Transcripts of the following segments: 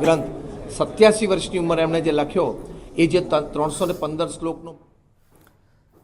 ગ્રંથ 87 વર્ષની ઉંમરે એમણે જે લખ્યો એ જે 315 શ્લોકનો।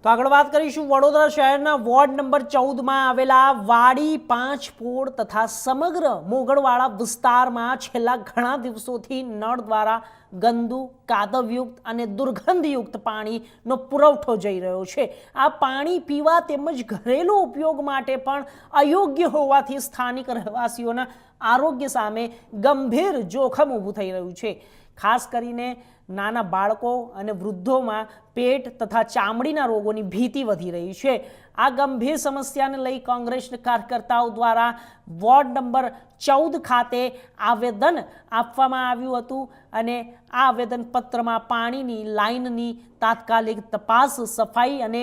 તો આગળ વાત કરીશું વડોદરા શહેરના વોર્ડ નંબર 14માં આવેલા વાડી પાંચપોળ તથા સમગ્ર મોગળવાડા વિસ્તારમાં છેલ્લા ઘણા દિવસોથી નળ દ્વારા ગંદુ કાદવયુક્ત અને દુર્ગંધયુક્ત પાણીનો પુરવઠો જઈ રહ્યો છે। આ પાણી પીવા તેમજ ઘરેલું ઉપયોગ માટે પણ અયોગ્ય હોવાથી સ્થાનિક રહેવાસીઓના આરોગ્ય સામે ગંભીર જોખમ ઊભું થઈ રહ્યું છે। ખાસ કરીને નાના બાળકો અને વૃદ્ધોમાં પેટ તથા ચામડીના રોગોની ભીતિ વધી રહી છે। આ ગંભીર સમસ્યાને લઈ કોંગ્રેસ કાર્યકર્તાઓ દ્વારા વોર્ડ નંબર 14 ખાતે આવેદન આપવામાં આવ્યું હતું અને આ આવેદનપત્રમાં પાણીની લાઇનની તાત્કાલિક તપાસ, સફાઈ અને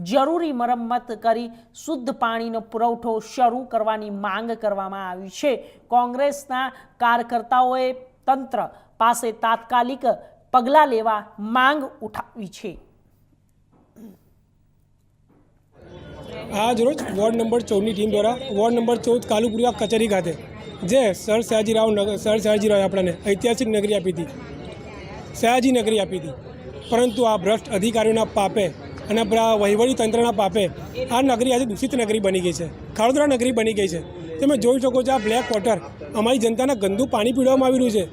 જરૂરી મરમ્મત કરી શુદ્ધ પાણીનો પુરવઠો શરૂ કરવાની માંગ કરવામાં આવી છે। કોંગ્રેસના કાર્યકર્તાઓએ તંત્ર પાસે તાત્કાલિક પગલાં લેવા માંગ ઉઠાવી છે। आज रोज वॉर्ड नंबर 14 ની ટીમ દ્વારા वॉर्ड नंबर 14 કાલુપુરિયા કચેરી ખાતે જે સર સયાજીરાવ આપણને ઐતિહાસિક નગરી આપી હતી, સયાજી નગરી આપી હતી, પરંતુ આ ભ્રષ્ટ અધિકારીઓના પાપે અને વહીવટી તંત્રના પાપે આ નગરી આજે દૂષિત નગરી બની ગઈ છે, ખાડોદરા નગરી બની ગઈ છે। તમે જોઈ શકો છો આ બ્લેક વોટર અમારી જનતાને ગંદુ પાણી પીવડાવવામાં આવી રહ્યું છે।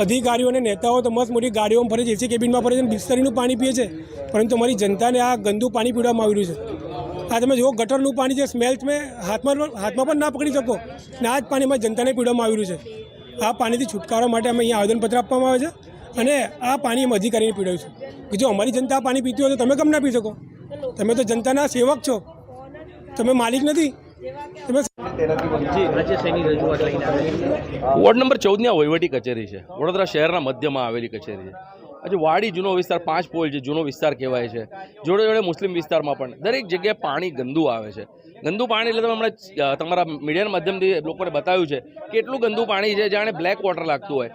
અધિકારીઓ અને નેતાઓ તો મસ્ત મોટી ગાડીઓમાં ફરે છે, એસી કેબિનમાં ફરે છે, બિસ્તરીનું પાણી પીએ છે, પરંતુ અમારી જનતાને આ ગંદુ પાણી પીવડાવવામાં આવી રહ્યું છે। આ તમે જુઓ ગટરનું પાણી જે સ્મેલ તમે હાથમાં પણ ના પકડી શકો ને આ જ પાણી અમારી જનતાને પીવડાવવામાં આવી રહ્યું છે। આ પાણીથી છુટકારો માટે અમે અહીંયા આવેદનપત્ર આપવામાં આવે છે અને આ પાણી અમે અધિકારીને પીવડાવ્યું છે કે જો અમારી જનતા પાણી પીતી હોય તો તમે કેમ ના પી શકો? તમે તો જનતાના સેવક છો, તમે માલિક નથી। તમે વોર્ડ નંબર 14ની આ વહીવટી કચેરી છે, વડોદરા શહેરના મધ્યમાં આવેલી કચેરી છે। આજે વાડી જૂનો વિસ્તાર પાંચપોળ જે જૂનો વિસ્તાર કહેવાય છે, જોડે જોડે મુસ્લિમ વિસ્તારમાં પણ દરેક જગ્યાએ પાણી ગંદુ આવે છે। ગંદુ પાણી એટલે તમે હમણાં તમારા મીડિયાના માધ્યમથી લોકોને બતાવ્યું છે કે એટલું ગંદુ પાણી છે જાણે બ્લેક વોટર લાગતું હોય।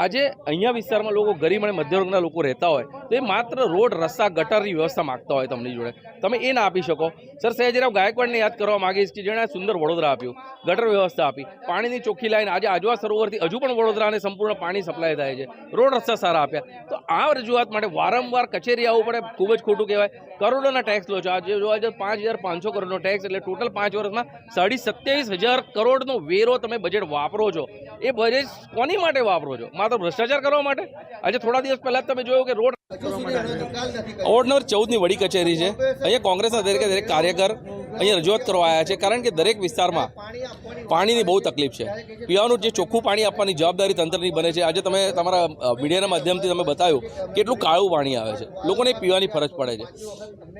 આજે અહીંયા વિસ્તારમાં લોકો ગરીબ અને મધ્યમ લોકો રહેતા હોય તો એ માત્ર રોડ, રસ્તા, ગટરની વ્યવસ્થા માગતા હોય તમારી જોડે, તમે એ ના આપી શકો। સર સયાજીરાવ ગાયકવાડને યાદ કરવા માગીશ કે જેણે સુંદર વડોદરા આપ્યું, ગટર વ્યવસ્થા આપી, પાણીની ચોખ્ખી લાઈન, આજે આજવા સરોવરથી હજુ પણ વડોદરાને સંપૂર્ણ પાણી સપ્લાય થાય છે, રોડ રસ્તા સારા આપ્યા। તો આ રજૂઆત માટે વારંવાર કચેરી આવવું પડે, ખૂબ જ ખોટું કહેવાય। કરોડોના ટેક્સ લો છો, આજે જોવા જાય 5,500 કરોડનો ટેક્સ એટલે ટોટલ 5 વર્ષમાં 27,500 કરોડનો વેરો તમે બજેટ વાપરો છો। એ બજેટ કોની માટે વાપરો છો? માત્ર ભ્રષ્ટાચાર કરવા માટે? આજે થોડા દિવસ પહેલા તમે જોયું કે રોડ વોર્ડ નંબર 14ની વડી કચેરી છે, અહીંયા કોંગ્રેસના દરેક કાર્યકર અહીંયા રજૂઆત કરવા આવ્યા છે, કારણ કે દરેક વિસ્તારમાં પાણીની બહુ તકલીફ છે। પીવાનું જે ચોખ્ખું પાણી આપવાની જવાબદારી તંત્રની બને છે। આજે તમે તમારા મીડિયાના માધ્યમથી તમે બતાવ્યું કેટલું કાળું પાણી આવે છે, લોકોને પીવાની ફરજ પડે છે।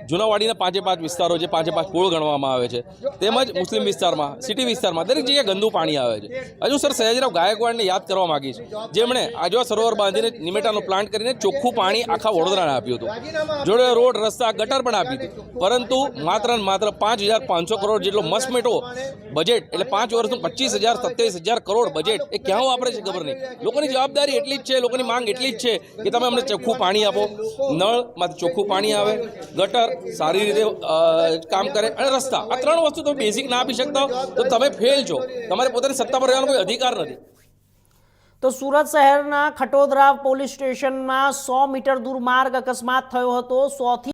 જૂનાવાડીના 5 વિસ્તારો જે 5 પોળ ગણવામાં આવે છે, તેમજ મુસ્લિમ વિસ્તારમાં, સિટી વિસ્તારમાં દરેક જગ્યાએ ગંદુ પાણી આવે છે। હજુ સર સયાજીરાવ ગાયકવાડને યાદ કરવા માગીશ, જેમણે આજવા સરોવર બાંધીને નિમેટાનો પ્લાન્ટ કરીને ચોખ્ખું પાણી આખા વડોદરાને આપ્યું હતું, જોડે રોડ, રસ્તા, ગટર પણ આપી હતી, પરંતુ માત્ર ને માત્ર 5,500 કરોડ જેટલો મસમેટો બજેટ એટલે 5 વર્ષનું 25,000 27,000 કરોડ બજેટ એ ક્યાં વાપરે છે ખબર નહીં। લોકોની જવાબદારી એટલી જ છે, લોકોની માંગ એટલી જ છે કે તમે અમને ચોખ્ખું પાણી આપો, નળમાંથી ચોખ્ખું પાણી આવે, ગટર સારી રીતે કામ કરે અને રસ્તા, આ 3 વસ્તુ તમે બેઝિક ના આપી શકતા તો તમે ફેલ છો, તમારે પોતાની સત્તા પર રહેવાનો કોઈ અધિકાર નથી। તો સુરત શહેરના ખટોદરા પોલીસ સ્ટેશનમાં 100 મીટર દૂર માર્ગ અકસ્માત થયો હતો। 100 થી